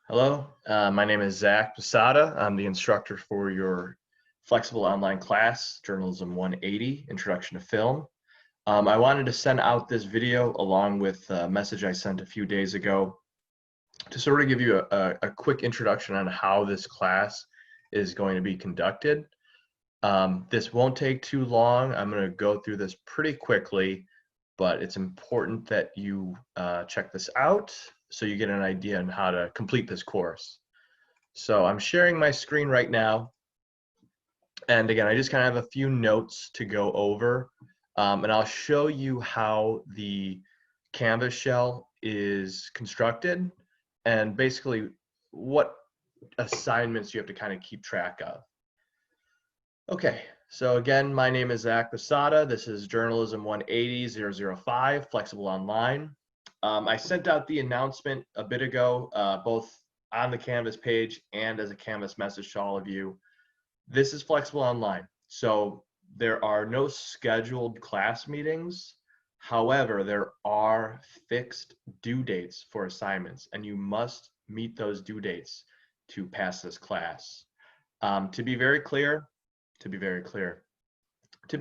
Hello, my name is Zach Posada. I'm the instructor for your flexible online class, Journalism 180, Introduction to Film. I wanted to send out this video along with a message I sent a few days ago to sort of give you a quick introduction on how this class is going to be conducted. This won't take too long. I'm going to go through this pretty quickly, but it's important that you check this out so you get an idea on how to complete this course. So I'm sharing my screen right now. And again, I just kind of have a few notes to go over. And I'll show you how the Canvas shell is constructed and basically what assignments you have to kind of keep track of. Okay, so again, my name is Zach Posada. This is Journalism 180-005, Flexible Online. I sent out the announcement a bit ago, both on the Canvas page and as a Canvas message to all of you. This is Flexible Online, so there are no scheduled class meetings. However, there are fixed due dates for assignments, and you must meet those due dates to pass this class. To be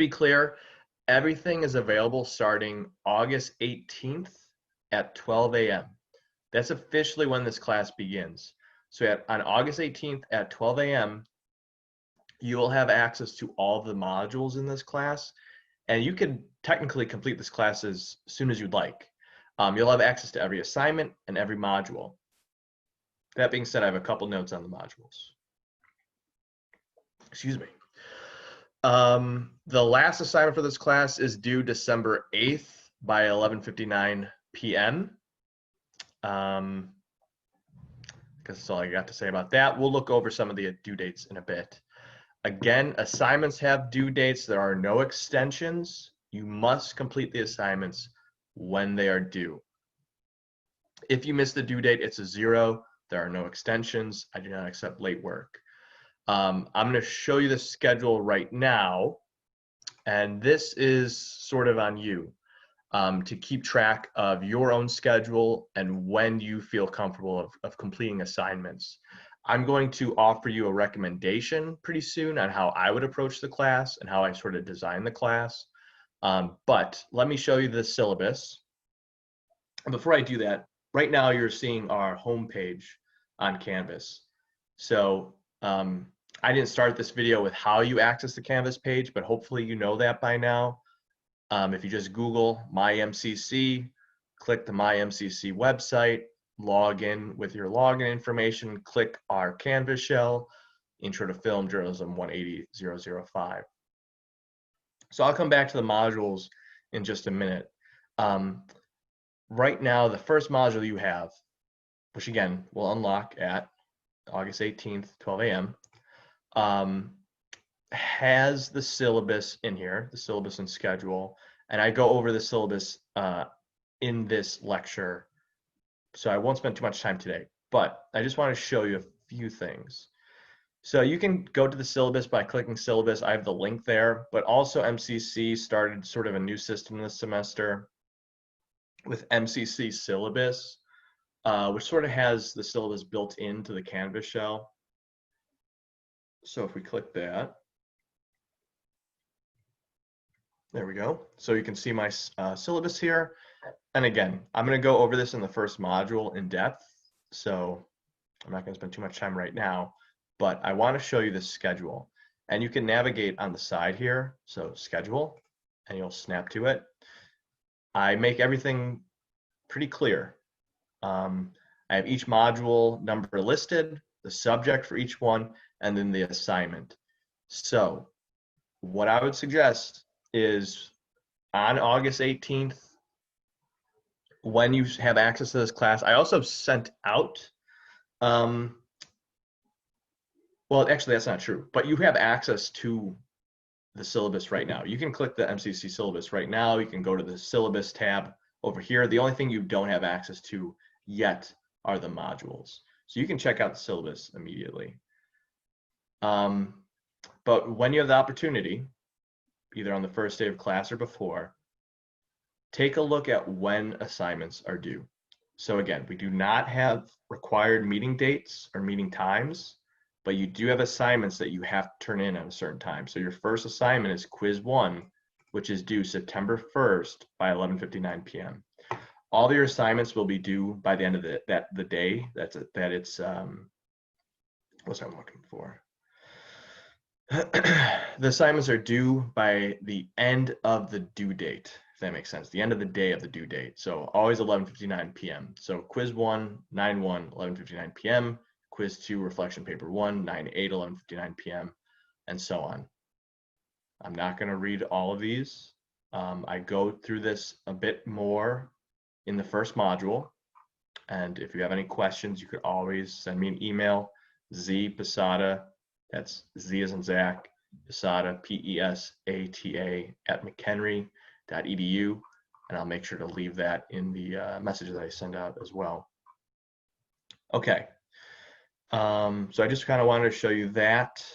clear, everything is available starting August 18th at 12 a.m. That's officially when this class begins. So on August 18th at 12 a.m., you will have access to all the modules in this class, and you can technically complete this class as soon as you'd like. You'll have access to every assignment and every module. That being said, I have a couple notes on the modules. Excuse me. The last assignment for this class is due December 8th by 11:59 p.m. I guess that's all I got to say about that. We'll look over some of the due dates in a bit. Again, assignments have due dates. There are no extensions. You must complete the assignments when they are due. If you miss the due date, it's a 0. There are no extensions. I do not accept late work. I'm going to show you the schedule right now, and this is sort of on you to keep track of your own schedule and when you feel comfortable of completing assignments. I'm going to offer you a recommendation pretty soon on how I would approach the class and how I sort of design the class. But let me show you the syllabus. And before I do that, right now you're seeing our homepage on Canvas. So I didn't start this video with how you access the Canvas page, but hopefully you know that by now. If you just Google MyMCC, click the MyMCC website, log in with your login information, click our Canvas shell, Intro to Film, Journalism 180-005. So I'll come back to the modules in just a minute. Right now, the first module you have, which again, will unlock at August 18th, 12 a.m., has the syllabus in here, the syllabus and schedule, and I go over the syllabus in this lecture, so I won't spend too much time today, but I just want to show you a few things. So you can go to the syllabus by clicking syllabus. I have the link there, but also MCC started sort of a new system this semester with MCC syllabus, which sort of has the syllabus built into the Canvas shell. So if we click that, there we go. So you can see my syllabus here. And again, I'm going to go over this in the first module in depth. So I'm not going to spend too much time right now, but I want to show you the schedule. And you can navigate on the side here. So schedule, and you'll snap to it. I make everything pretty clear. I have each module number listed, the subject for each one, and then the assignment. So what I would suggest is on August 18th, when you have access to this class, I also sent out, well, actually that's not true, but you have access to the syllabus right now. You can click the MCC syllabus right now. You can go to the syllabus tab over here. The only thing you don't have access to yet are the modules. So you can check out the syllabus immediately. But when you have the opportunity, either on the first day of class or before, take a look at when assignments are due. So again, we do not have required meeting dates or meeting times, but you do have assignments that you have to turn in at a certain time. So your first assignment is quiz 1, which is due September 1st by 11:59 p.m. All of your assignments will be due by the end of the day. It's what's I'm looking for. The assignments are due by the end of the due date, if that makes sense. The end of the day of the due date. So always 11:59 p.m. So quiz 1, 9/1, 11:59 p.m. Quiz 2, reflection paper 1, 9/8, 11:59 p.m. and so on. I'm not going to read all of these. I go through this a bit more in the first module. And if you have any questions, you could always send me an email, zpesata, that's Z as in Zach, Pesata, P-E-S-A-T-A, @mchenry.edu, and I'll make sure to leave that in the messages I send out as well. Okay, so I just kind of wanted to show you that.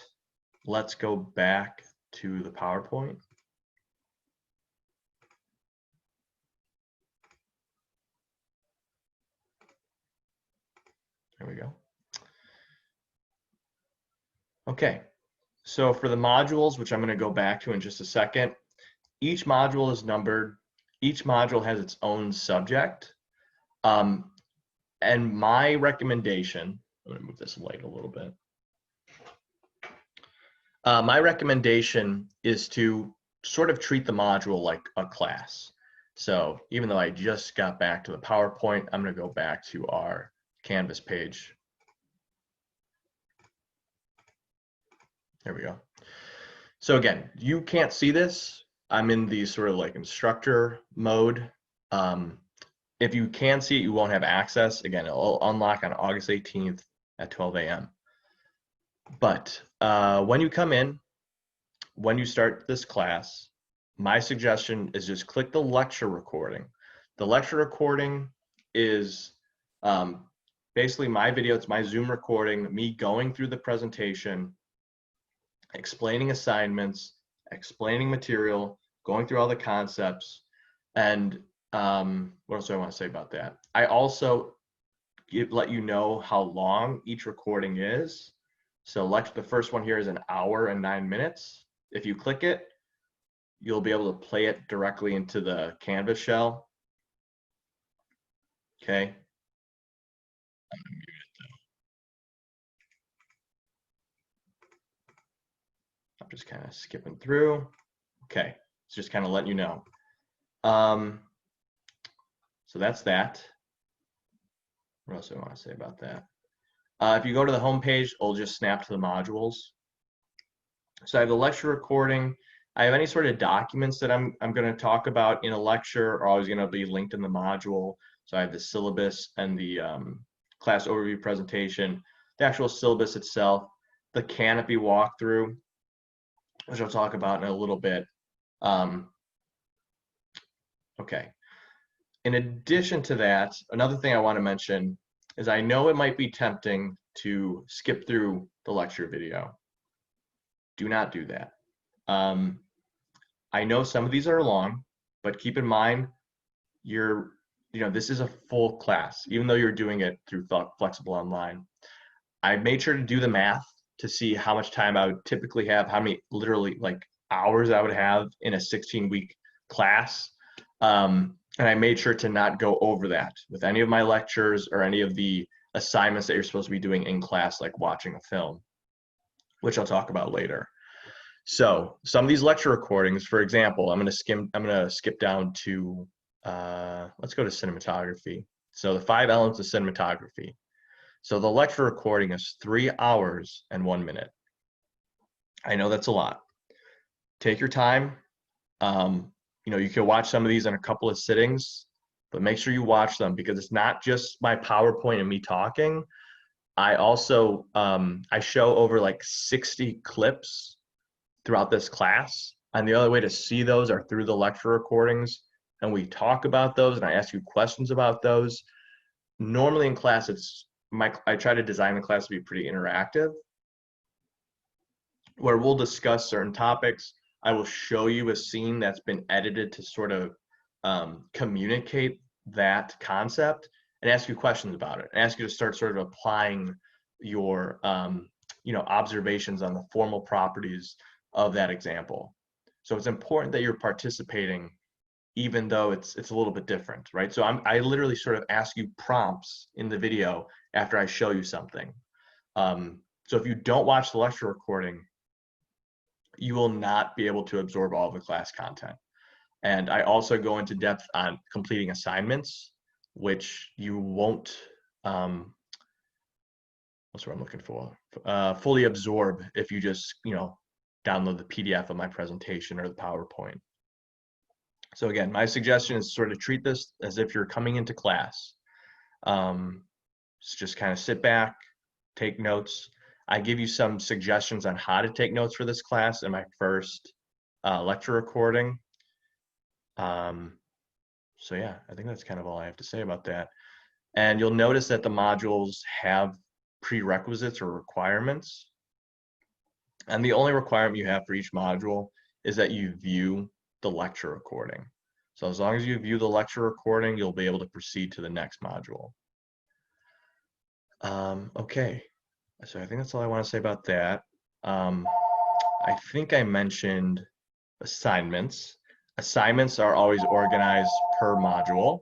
Let's go back to the PowerPoint. There we go. Okay, so for the modules, which I'm going to go back to in just a second, each module is numbered. Each module has its own subject. And my recommendation, I'm going to move this light a little bit. My recommendation is to sort of treat the module like a class. So even though I just got back to the PowerPoint, I'm going to go back to our Canvas page. There we go. So again, you can't see this. I'm in the sort of like instructor mode. If you can see it, you won't have access. Again, it'll unlock on August 18th at 12 a.m. But when you come in, when you start this class, my suggestion is just click the lecture recording. The lecture recording is basically my video. It's my Zoom recording, me going through the presentation, explaining assignments, explaining material, going through all the concepts, and what else do I want to say about that? I also let you know how long each recording is. So the first one here is 1 hour and 9 minutes. If you click it, you'll be able to play it directly into the Canvas shell. Okay. I'm just kind of skipping through. Okay, it's just kind of letting you know. So that's that. What else do I want to say about that? If you go to the home page, it'll just snap to the modules. So I have the lecture recording. I have any sort of documents that I'm going to talk about in a lecture are always going to be linked in the module. So I have the syllabus and the class overview presentation, the actual syllabus itself, the canopy walkthrough, which I'll talk about in a little bit. Okay. In addition to that, another thing I want to mention is I know it might be tempting to skip through the lecture video. Do not do that. I know some of these are long, but keep in mind this is a full class, even though you're doing it through Flexible Online. I made sure to do the math to see how much time I would typically have, how many literally like hours I would have in a 16-week class. And I made sure to not go over that with any of my lectures or any of the assignments that you're supposed to be doing in class, like watching a film, which I'll talk about later. So some of these lecture recordings, for example, I'm going to skip down to, let's go to cinematography. So the 5 elements of cinematography. So the lecture recording is 3 hours and 1 minute. I know that's a lot. Take your time. You can watch some of these in a couple of sittings, but make sure you watch them because it's not just my PowerPoint and me talking. I also, I show over like 60 clips throughout this class. And the other way to see those are through the lecture recordings. And we talk about those and I ask you questions about those. Normally in class, I try to design the class to be pretty interactive, where we'll discuss certain topics. I will show you a scene that's been edited to sort of communicate that concept. and ask you questions about it, and ask you to start sort of applying your observations on the formal properties of that example. So it's important that you're participating, even though it's a little bit different, right? So I literally sort of ask you prompts in the video after I show you something. So if you don't watch the lecture recording, you will not be able to absorb all of the class content. And I also go into depth on completing assignments, which you won't, what's what I'm looking for, fully absorb if you just, download the PDF of my presentation or the PowerPoint. So again, my suggestion is sort of treat this as if you're coming into class. Just kind of sit back, take notes. I give you some suggestions on how to take notes for this class in my first lecture recording. So yeah, I think that's kind of all I have to say about that. And you'll notice that the modules have prerequisites or requirements. And the only requirement you have for each module is that you view the lecture recording. So as long as you view the lecture recording, you'll be able to proceed to the next module. Okay, so I think that's all I want to say about that. I think I mentioned assignments. Assignments are always organized per module.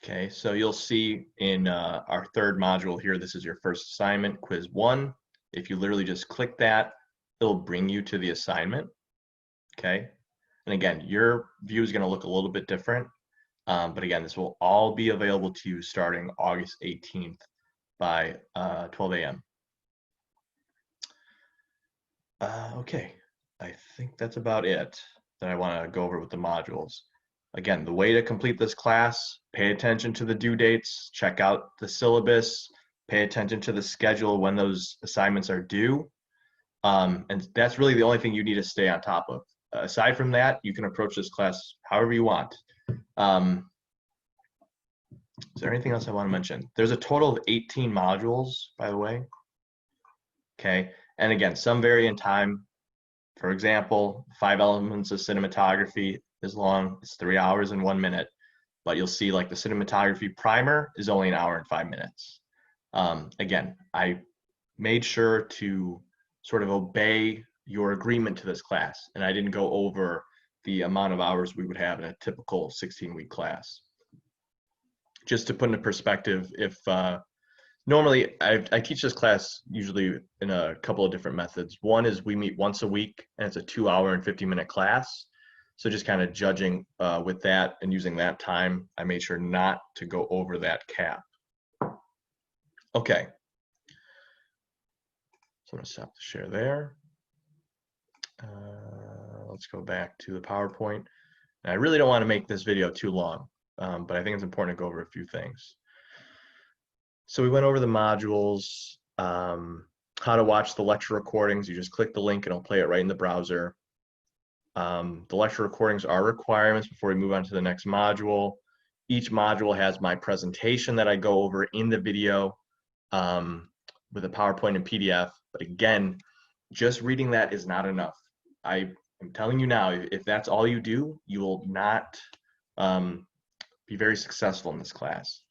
Okay, so you'll see in our third module here, this is your first assignment, quiz 1. If you literally just click that, it'll bring you to the assignment. Okay, and again, your view is going to look a little bit different, but again, this will all be available to you starting August 18th by 12 a.m. Okay, I think that's about it that I want to go over with the modules. Again, the way to complete this class, pay attention to the due dates, check out the syllabus, pay attention to the schedule when those assignments are due. And that's really the only thing you need to stay on top of. Aside from that, you can approach this class however you want. Is there anything else I want to mention? There's a total of 18 modules, by the way. Okay, and again, some vary in time. For example, 5 elements of cinematography is long, it's 3 hours and 1 minute, but you'll see like the cinematography primer is only 1 hour and 5 minutes. Again, I made sure to sort of obey your agreement to this class, and I didn't go over the amount of hours we would have in a typical 16-week class. Just to put into perspective, if normally I teach this class usually in a couple of different methods. One is we meet once a week, and it's a 2-hour and 50-minute class. So just kind of judging with that and using that time, I made sure not to go over that cap. Okay. So I'm going to stop the share there. Let's go back to the PowerPoint. And I really don't want to make this video too long, but I think it's important to go over a few things. So we went over the modules, how to watch the lecture recordings. You just click the link and it'll play it right in the browser. The lecture recordings are requirements before we move on to the next module. Each module has my presentation that I go over in the video with a PowerPoint and PDF. But again, just reading that is not enough. I am telling you now, if that's all you do, you will not be very successful in this class.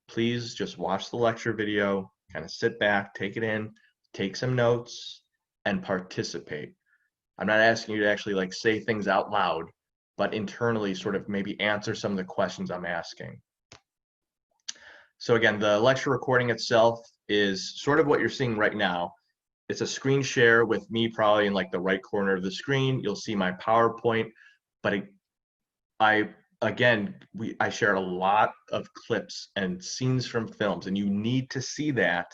Please just watch the lecture video, kind of sit back, take it in, take some notes, and participate. I'm not asking you to actually like say things out loud, but internally sort of maybe answer some of the questions I'm asking. So again, the lecture recording itself is sort of what you're seeing right now. It's a screen share with me probably in like the right corner of the screen. You'll see my PowerPoint, but I shared a lot of clips and scenes from films, and you need to see that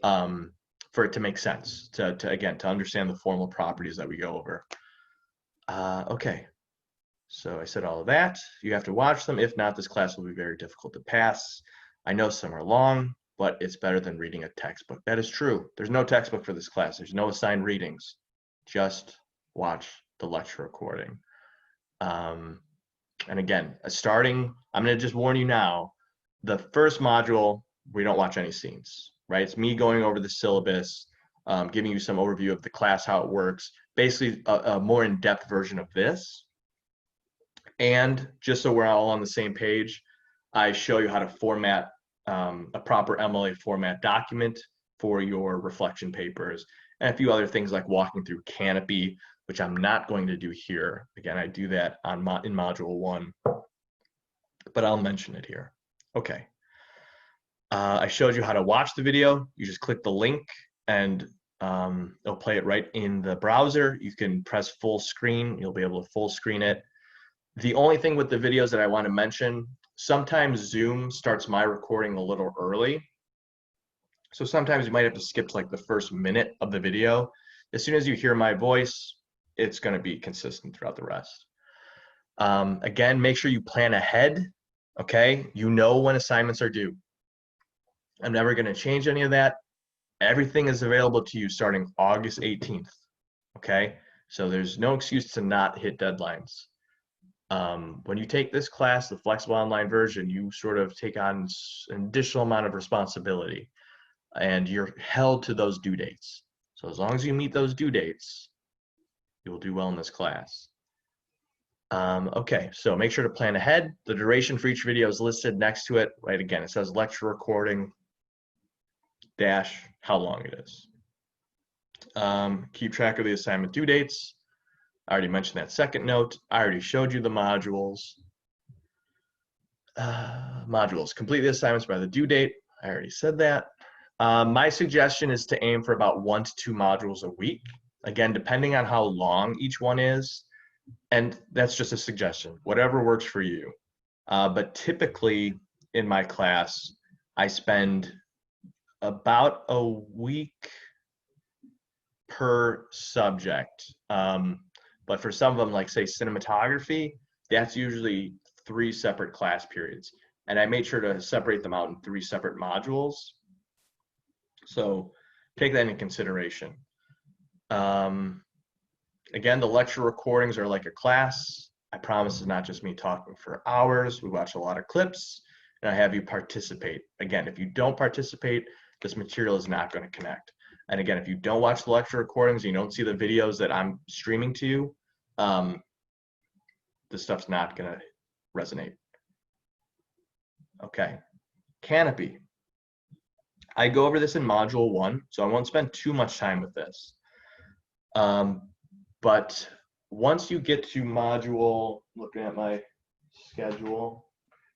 for it to make sense, to understand the formal properties that we go over. Okay, so I said all of that. You have to watch them. If not, this class will be very difficult to pass. I know some are long, but it's better than reading a textbook. That is true. There's no textbook for this class. There's no assigned readings. Just watch the lecture recording. And again, I'm going to just warn you now, the first module, we don't watch any scenes, right? It's me going over the syllabus, giving you some overview of the class, how it works, basically a more in-depth version of this. And just so we're all on the same page, I show you how to format a proper MLA format document for your reflection papers, and a few other things like walking through Canopy, which I'm not going to do here. Again, I do that in Module 1, but I'll mention it here. Okay. I showed you how to watch the video. You just click the link and it'll play it right in the browser. You can press full screen. You'll be able to full screen it. The only thing with the videos that I want to mention, sometimes Zoom starts my recording a little early. So sometimes you might have to skip like the first minute of the video. As soon as you hear my voice, it's going to be consistent throughout the rest. Again, make sure you plan ahead. Okay, you know when assignments are due. I'm never going to change any of that. Everything is available to you starting August 18th. Okay, so there's no excuse to not hit deadlines. When you take this class, the flexible online version, you sort of take on an additional amount of responsibility, and you're held to those due dates. So as long as you meet those due dates, you will do well in this class. Okay, so make sure to plan ahead. The duration for each video is listed next to it. Right, again, it says lecture recording dash how long it is. Keep track of the assignment due dates. I already mentioned that second note. I already showed you the modules. Modules, complete the assignments by the due date. I already said that. My suggestion is to aim for about 1 to 2 modules a week. Again, depending on how long each one is. And that's just a suggestion, whatever works for you. But typically in my class, I spend about a week per subject. But for some of them, like say cinematography, that's usually 3 separate class periods. And I made sure to separate them out in 3 separate modules. So take that into consideration. Again, the lecture recordings are like a class. I promise it's not just me talking for hours. We watch a lot of clips and I have you participate. Again, if you don't participate, this material is not going to connect. And again, if you don't watch the lecture recordings, you don't see the videos that I'm streaming to you, this stuff's not going to resonate. Okay, Canopy. I go over this in Module 1, so I won't spend too much time with this. But once you get to Module, looking at my schedule,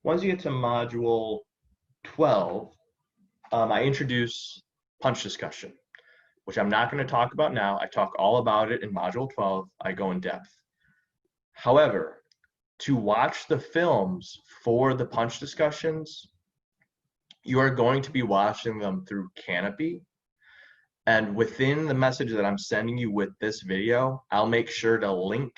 once you get to Module 12, I introduce punch discussion, which I'm not going to talk about now. I talk all about it in Module 12. I go in depth. However, to watch the films for the punch discussions, you are going to be watching them through Canopy. And within the message that I'm sending you with this video, I'll make sure to link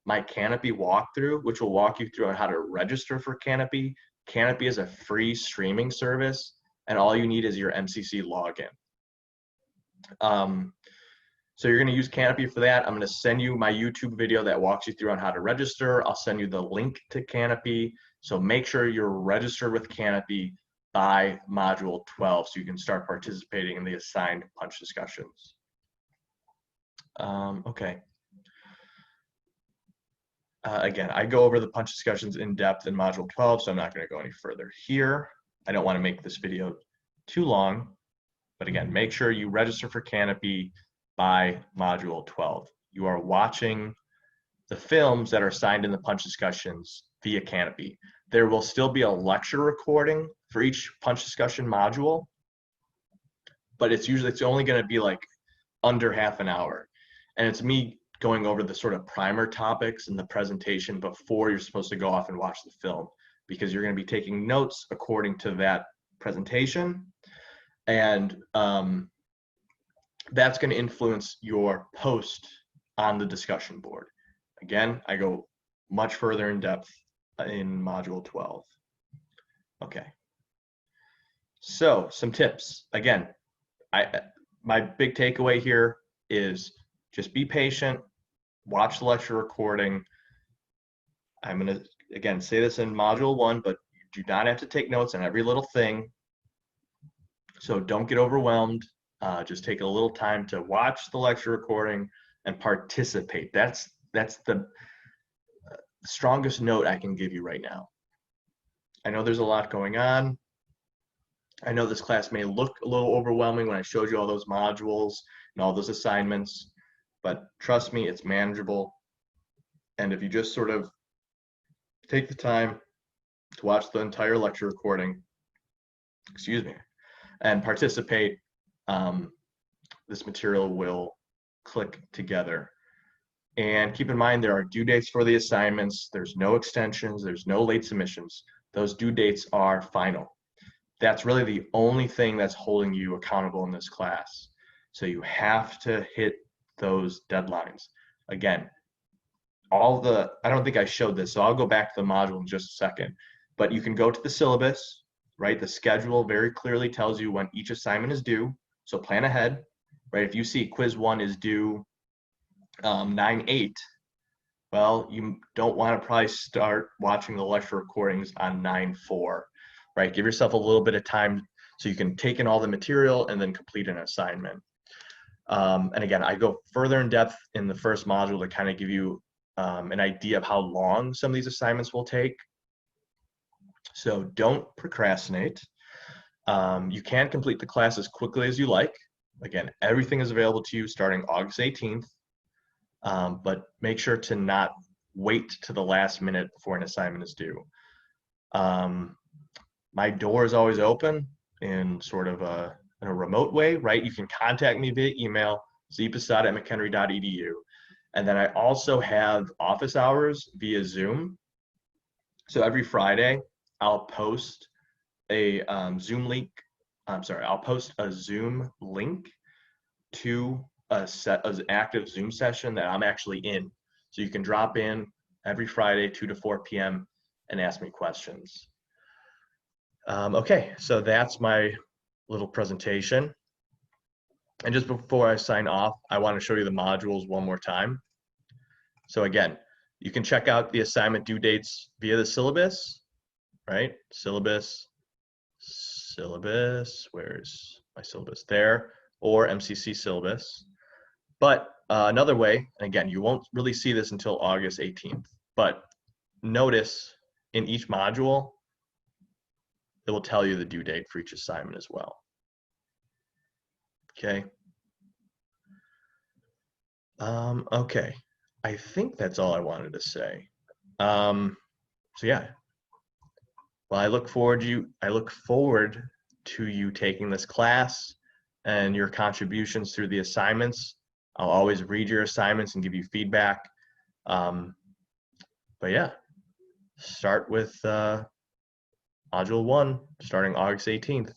my Canopy walkthrough, which will walk you through how to register for Canopy. Canopy is a free streaming service, and all you need is your MCC login. So you're going to use Canopy for that. I'm going to send you my YouTube video that walks you through on how to register. I'll send you the link to Canopy. So make sure you're registered with Canopy by Module 12 so you can start participating in the assigned punch discussions. Okay. Again, I go over the punch discussions in depth in Module 12, so I'm not going to go any further here. I don't want to make this video too long, but again, make sure you register for Canopy by Module 12. You are watching the films that are assigned in the punch discussions via Canopy. There will still be a lecture recording for each punch discussion module, but it's only going to be like under half an hour. And it's me going over the sort of primer topics in the presentation before you're supposed to go off and watch the film, because you're going to be taking notes according to that presentation. And that's going to influence your post on the discussion board. Again, I go much further in depth in Module 12. Okay. So some tips. Again, my big takeaway here is just be patient, watch the lecture recording. I'm going to, again, say this in Module 1, but you do not have to take notes on every little thing. So don't get overwhelmed. Just take a little time to watch the lecture recording and participate. That's the strongest note I can give you right now. I know there's a lot going on. I know this class may look a little overwhelming when I showed you all those modules and all those assignments, but trust me, it's manageable. And if you just sort of take the time to watch the entire lecture recording, excuse me, and participate, this material will click together. And keep in mind, there are due dates for the assignments. There's no extensions. There's no late submissions. Those due dates are final. That's really the only thing that's holding you accountable in this class. So you have to hit those deadlines. Again, I don't think I showed this, so I'll go back to the module in just a second. But you can go to the syllabus, right? The schedule very clearly tells you when each assignment is due. So plan ahead, right? If you see quiz 1 is due 9/8, well, you don't want to probably start watching the lecture recordings on 9/4, right? Give yourself a little bit of time so you can take in all the material and then complete an assignment. And again, I go further in depth in the first module to kind of give you an idea of how long some of these assignments will take. So don't procrastinate. You can complete the class as quickly as you like. Again, everything is available to you starting August 18th. But make sure to not wait to the last minute before an assignment is due. My door is always open in sort of in a remote way, right? You can contact me via email, zposada@mchenry.edu. And then I also have office hours via Zoom. So every Friday, I'll post a Zoom link. I'll post a Zoom link to an active Zoom session that I'm actually in. So you can drop in every Friday, 2 to 4 p.m. and ask me questions. Okay, so that's my little presentation. And just before I sign off, I want to show you the modules one more time. So again, you can check out the assignment due dates via the syllabus, right? Syllabus, where's my syllabus? There, or MCC syllabus. But another way, and again, you won't really see this until August 18th, but notice in each module, it will tell you the due date for each assignment as well. Okay. Okay, I think that's all I wanted to say. So yeah, well, I look forward to you taking this class and your contributions through the assignments. I'll always read your assignments and give you feedback. But yeah, start with Module 1 starting August 18th.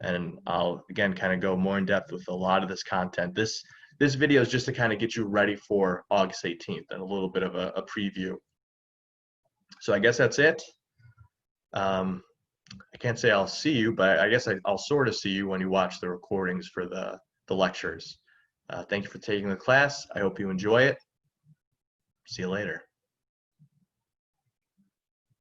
And I'll, again, kind of go more in depth with a lot of this content. This video is just to kind of get you ready for August 18th and a little bit of a preview. So I guess that's it. I can't say I'll see you, but I guess I'll sort of see you when you watch the recordings for the lectures. Thank you for taking the class. I hope you enjoy it. See you later.